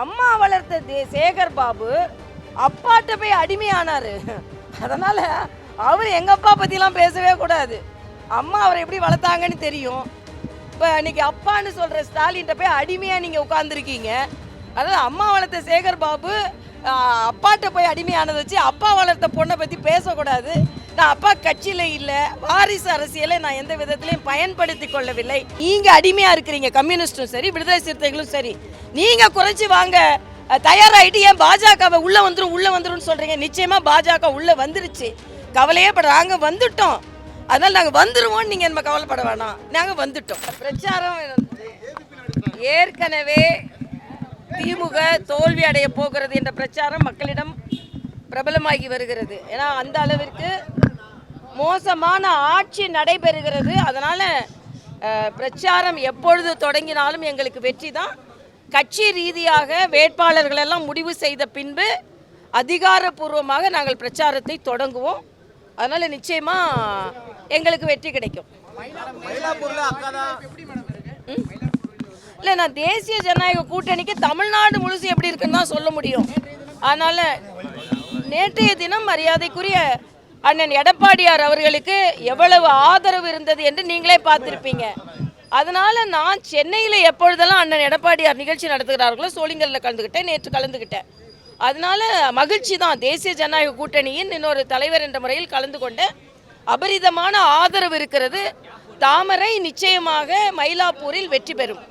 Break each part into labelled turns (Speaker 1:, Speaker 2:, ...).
Speaker 1: அம்மா வளர்த்த சேகர் பாபு அப்பாட்ட போய் அடிமையானாரு. அதனால அவர் எங்க அப்பா பத்திலாம் பேசவே கூடாது. அம்மா அவரை எப்படி வளர்த்தாங்கன்னு தெரியும். இப்போ இன்னைக்கு அப்பான்னு சொல்ற ஸ்டாலின்ட்ட போய் அடிமையா நீங்க உட்கார்ந்துருக்கீங்க. அதாவது அம்மா வளர்த்த சேகர் பாபு அப்பாட்ட போய் அடிமையானதை வச்சு அப்பா வளர்த்த பொண்ணை பற்றி பேசக்கூடாது. நான் அப்பா கட்சியில் இல்லை, வாரிசு அரசியலை நான் எந்த விதத்திலையும் பயன்படுத்தி கொள்ளவில்லை. நீங்கள் அடிமையாக இருக்கிறீங்க, கம்யூனிஸ்டும் சரி விடுதலை சிறுத்தைகளும் சரி. நீங்கள் குறைச்சி வாங்க தயாராகிட்டு ஏன் பாஜகவை உள்ளே வந்துடும் சொல்கிறீங்க? நிச்சயமாக பாஜக உள்ளே வந்துருச்சு, கவலையே படுறாங்க. வந்துட்டோம், அதனால் நாங்கள் வந்துடுவோம், நீங்கள் நம்ம கவலைப்பட வேணாம், நாங்கள் வந்துட்டோம். பிரச்சாரம் ஏற்கனவே திமுக தோல்வி அடைய போகிறது என்ற பிரச்சாரம் மக்களிடம் பிரபலமாகி வருகிறது. ஏன்னா அந்த அளவிற்கு மோசமான ஆட்சி நடைபெறுகிறது. அதனால் பிரச்சாரம் எப்பொழுது தொடங்கினாலும் எங்களுக்கு வெற்றி தான். கட்சி ரீதியாக வேட்பாளர்கள் எல்லாம் முடிவு செய்த பின்பு அதிகாரப்பூர்வமாக நாங்கள் பிரச்சாரத்தை தொடங்குவோம். அதனால் நிச்சயமாக எங்களுக்கு வெற்றி கிடைக்கும். இல்லை, நான் தேசிய ஜனநாயக கூட்டணிக்கு தமிழ்நாடு முழுசு எப்படி இருக்குன்னு தான் சொல்ல முடியும். அதனால் நேற்றைய தினம் மரியாதைக்குரிய அண்ணன் எடப்பாடியார் அவர்களுக்கு எவ்வளவு ஆதரவு இருந்தது என்று நீங்களே பார்த்துருப்பீங்க. அதனால் நான் சென்னையில் எப்பொழுதெல்லாம் அண்ணன் எடப்பாடியார் நிகழ்ச்சி நடத்துகிறார்களோ சோளிங்கரில் கலந்துக்கிட்டேன், நேற்று கலந்துக்கிட்டேன். அதனால் மகிழ்ச்சி தான். தேசிய ஜனநாயக கூட்டணியின் இன்னொரு தலைவர் என்ற முறையில் கலந்து கொண்ட அபரிதமான ஆதரவு இருக்கிறது. தாமரை நிச்சயமாக மயிலாப்பூரில் வெற்றி பெறும்.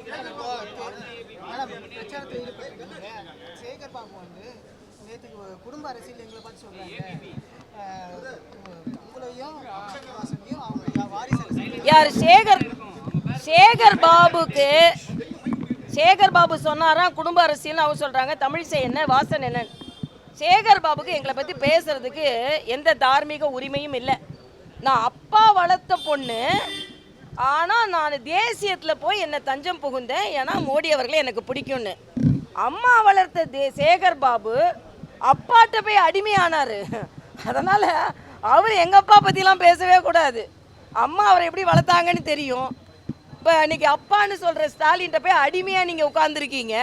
Speaker 1: யார் சேகர் பாபுக்கு சேகர் பாபு சொன்னாராம் குடும்ப அரசியல். அவங்க சொல்றாங்க தமிழிசை என்ன வாசன் என்ன. சேகர் பாபுக்கு எங்களை பத்தி பேசுறதுக்கு எந்த தார்மீக உரிமையும் இல்லை. நான் அப்பா வளர்த்த பொண்ணு, ஆனால் நான் தேசியத்தில் போய் என்னை தஞ்சம் புகுந்தேன். ஏன்னா மோடி அவர்களை எனக்கு பிடிக்கும்னு. அம்மா வளர்த்த சேகர் பாபு அப்பாட்ட போய் அடிமையானார். அதனால் அவர் எங்கள் அப்பா பற்றிலாம் பேசவே கூடாது. அம்மா அவரை எப்படி வளர்த்தாங்கன்னு தெரியும். இப்போ இன்னைக்கு அப்பான்னு சொல்கிற ஸ்டாலின்ட்ட போய் அடிமையாக நீங்கள் உட்கார்ந்துருக்கீங்க.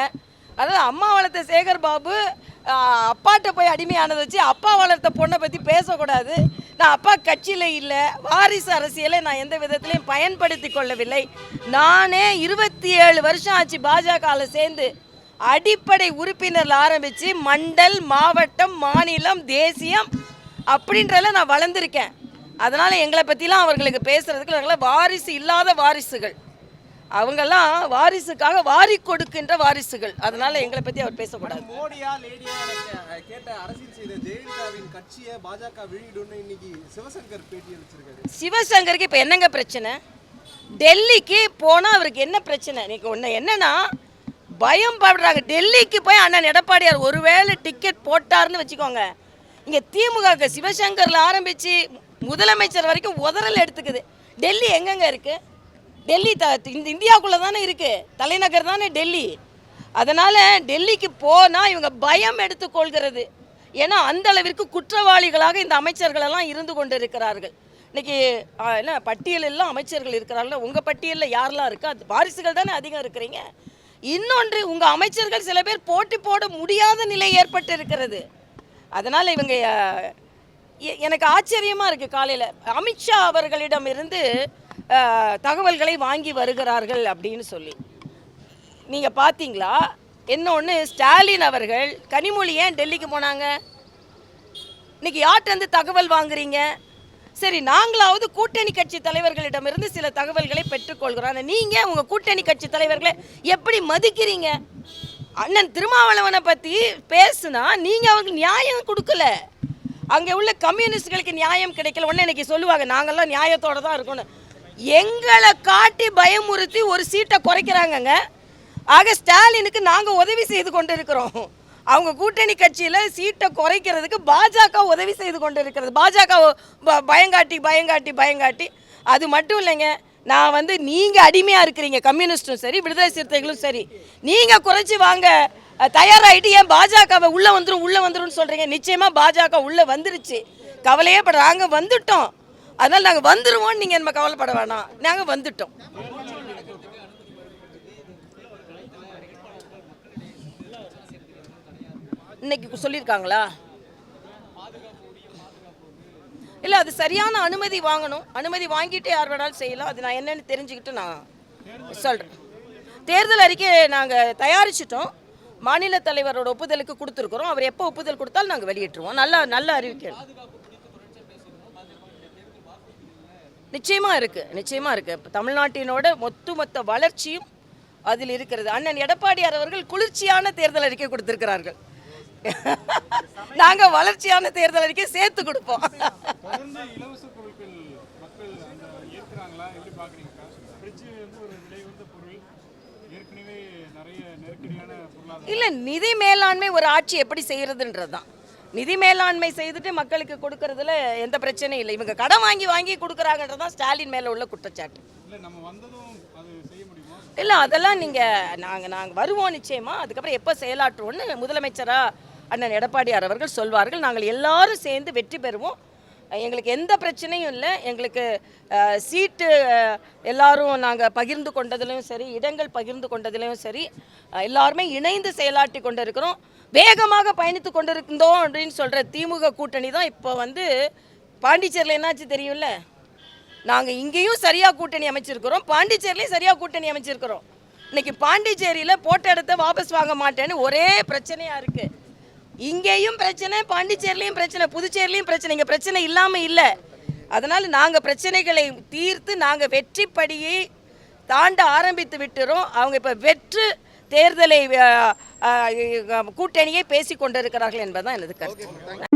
Speaker 1: அதாவது அம்மா வளர்த்த சேகர் பாபு அப்பாட்ட போய் அடிமையானதை வச்சு அப்பா வளர்த்த பொண்ணை பற்றி பேசக்கூடாது. நான் அப்பா கட்சியில் இல்லை, வாரிசு அரசியலை நான் எந்த விதத்திலையும் பயன்படுத்தி கொள்ளவில்லை. நானே 27 வருஷம் ஆச்சு பாஜகவில் சேர்ந்து. அடிப்படை உறுப்பினரில் ஆரம்பித்து மண்டல், மாவட்டம், மாநிலம், தேசியம் அப்படின்றத நான் வளர்ந்துருக்கேன். அதனால் எங்களை பற்றிலாம் அவர்களுக்கு பேசுகிறதுக்கு நாங்களாம் வாரிசு இல்லாத வாரிசுகள். அவங்கெல்லாம் வாரிசுக்காக வாரி கொடுக்கின்ற வாரிசுகள். அதனால எங்களை பத்தி அவர் பேசக்கூடாது.
Speaker 2: மோடியா லேடியா கேட்ட அரசியல் செய்த ஜெயலலிதாவின் கட்சியை பாஜக வெளியிடுன்னு இன்னைக்கு சிவசங்கர் பேட்டி அளிச்சிருக்காரு.
Speaker 1: சிவசங்கருக்கு இப்போ என்னங்க பிரச்சனை? டெல்லிக்கு போனால் அவருக்கு என்ன பிரச்சனை? இன்னைக்கு ஒன்று என்னன்னா பயம் படுறாங்க. டெல்லிக்கு போய் அண்ணன் எடப்பாடியார் ஒருவேளை டிக்கெட் போட்டார்னு வச்சுக்கோங்க, இங்கே திமுக சிவசங்கரில் ஆரம்பித்து முதலமைச்சர் வரைக்கும் உதறல் எடுத்துக்குது. டெல்லி எங்கெங்க இருக்குது? டெல்லி இந்த இந்தியாவுக்குள்ளே தானே இருக்குது, தலைநகர் தானே டெல்லி. அதனால் டெல்லிக்கு போனால் இவங்க பயம் எடுத்துக்கொள்கிறது. ஏன்னா அந்த அளவிற்கு குற்றவாளிகளாக இந்த அமைச்சர்களெல்லாம் இருந்து கொண்டு இருக்கிறார்கள். இன்றைக்கி என்ன பட்டியலெல்லாம் அமைச்சர்கள் இருக்கிறார்கள். உங்கள் பட்டியலில் யாரெல்லாம் இருக்கா? அது வாரிசுகள் தானே அதிகம் இருக்கிறீங்க. இன்னொன்று, உங்கள் அமைச்சர்கள் சில பேர் போட்டி போட முடியாத நிலை ஏற்பட்டு இருக்கிறது. அதனால் இவங்க எனக்கு ஆச்சரியமாக இருக்குது. காலையில் அமித்ஷா அவர்களிடம் இருந்து தகவல்களை வாங்கி வருகிறார்கள் அப்படின்னு சொல்லி நீங்கள் பார்த்தீங்களா? இன்னொன்று, ஸ்டாலின் அவர்கள் கனிமொழி ஏன் டெல்லிக்கு போனாங்க? இன்றைக்கி யார்கிட்ட தகவல் வாங்குறீங்க? சரி, நாங்களாவது கூட்டணி கட்சி தலைவர்களிடமிருந்து சில தகவல்களை பெற்றுக்கொள்கிறோம். நீங்கள் உங்கள் கூட்டணி கட்சி தலைவர்களை எப்படி மதிக்கிறீங்க? அண்ணன் திருமாவளவனை பற்றி பேசுனா நீங்கள் அவங்களுக்கு நியாயம் கொடுக்கல. அங்கே உள்ள கம்யூனிஸ்டுகளுக்கு நியாயம் கிடைக்கல. உடனே இன்னைக்கு சொல்லுவாங்க நாங்கள்லாம் நியாயத்தோடு தான் இருக்கணும். எங்களை காட்டி பயமுறுத்தி ஒரு சீட்டை குறைக்கிறாங்கங்க. ஆக ஸ்டாலினுக்கு நாங்கள் உதவி செய்து கொண்டு இருக்கிறோம். அவங்க கூட்டணி கட்சியில் சீட்டை குறைக்கிறதுக்கு பாஜக உதவி செய்து கொண்டு இருக்கிறது. பாஜக பயங்காட்டி அது மட்டும் இல்லைங்க. நான் நீங்கள் அடிமையாக இருக்கிறீங்க, கம்யூனிஸ்டும் சரி விடுதலை சிறுத்தைகளும் சரி. நீங்கள் குறைச்சி வாங்க தயாராகிட்டு ஏன் பாஜகவை உள்ளே வந்துடும் சொல்கிறீங்க? நிச்சயமாக பாஜக உள்ளே வந்துருச்சு, கவலையே படுறாங்க. வந்துட்டோம், அதனால் நாங்கள் வந்துடுவோம், நீங்கள் நம்ம கவலைப்பட வேணாம், நாங்கள் வந்துட்டோம். இன்னைக்கு சொல்லியிருக்காங்களா? இல்லை, அது சரியான அனுமதி வாங்கணும். அனுமதி வாங்கிட்டு யார் வேணாலும் செய்யலாம். அது நான் என்னன்னு தெரிஞ்சுக்கிட்டு நான் சொல்கிறேன். தேர்தல் அறிக்கையை நாங்கள் தயாரிச்சிட்டோம். மாநில தலைவரோட ஒப்புதலுக்கு கொடுத்துருக்குறோம். அவர் எப்போ ஒப்புதல் கொடுத்தாலும் நாங்கள் வெளியிட்டுருவோம். நல்ல அறிவிக்கணும். நிச்சயமாக இருக்குது. இப்போ தமிழ்நாட்டினோட மொத்த வளர்ச்சியும் அதில் இருக்கிறது. அண்ணன் எடப்பாடியார் அவர்கள் குளிர்ச்சியான தேர்தல் அறிக்கை கொடுத்திருக்கிறார்கள். நாங்கள் வளர்ச்சியான தேர்தல் அறிக்கை சேர்த்து கொடுப்போம்.
Speaker 3: இலவச பொருட்கள் மக்கள் ஏற்கிறாங்களா? எப்படி பார்க்குறீங்க? ஃப்ரிட்ஜ் வந்து ஒரு விலை உயர்ந்த பொருள், ஏற்கனவே நிறைய நெருக்கடியான பொருளாதாரம்.
Speaker 1: இல்லை, நிதி மேலாண்மை ஒரு ஆட்சி எப்படி செய்யறதுன்றது தான். நிதி மேலாண்மை செய்துட்டு மக்களுக்கு கொடுக்கறதுல எந்த பிரச்சனையும் இல்லை. இவங்க கடன் வாங்கி கொடுக்குறாங்கன்றதான் ஸ்டாலின் மேலே உள்ள குற்றச்சாட்டு.
Speaker 3: இல்லை, நம்ம வந்ததும் அது செய்ய முடியுமா?
Speaker 1: இல்லை, அதெல்லாம் நாங்கள் வருவோம் நிச்சயமாக. அதுக்கப்புறம் எப்போ செயலாற்றுவோன்னு முதலமைச்சராக அண்ணன் எடப்பாடியார் அவர்கள் சொல்வார்கள். நாங்கள் எல்லாரும் சேர்ந்து வெற்றி பெறுவோம். எங்களுக்கு எந்த பிரச்சனையும் இல்லை. எங்களுக்கு சீட்டு எல்லாரும் நாங்கள் பகிர்ந்து கொண்டதுலையும் சரி, இடங்கள் பகிர்ந்து கொண்டதுலையும் சரி, எல்லாருமே இணைந்து செயலாற்றி கொண்டு இருக்கிறோம். வேகமாக பயணித்து கொண்டு இருந்தோம் அப்படின்னு சொல்கிற திமுக கூட்டணி தான் இப்போ வந்து பாண்டிச்சேரியில் என்னாச்சு தெரியும்ல. நாங்கள் இங்கேயும் சரியாக கூட்டணி அமைச்சிருக்கிறோம், பாண்டிச்சேரிலையும் சரியாக கூட்டணி அமைச்சிருக்கிறோம். இன்னைக்கு பாண்டிச்சேரியில் போட்ட இடத்த வாபஸ் வாங்க மாட்டேன்னு ஒரே பிரச்சனையாக இருக்குது. இங்கேயும் பிரச்சனை, பாண்டிச்சேரிலையும் பிரச்சனை, புதுச்சேரிலையும் பிரச்சனை. இங்கே பிரச்சனை இல்லாமல் இல்லை. அதனால் நாங்கள் பிரச்சனைகளை தீர்த்து நாங்கள் வெற்றிப்படியை தாண்ட ஆரம்பித்து விட்டுறோம். அவங்க இப்போ வெற்று தேர்தலை கூட்டணியை பேசி கொண்டிருக்கிறார்கள் என்பதுதான் எனது கருத்து.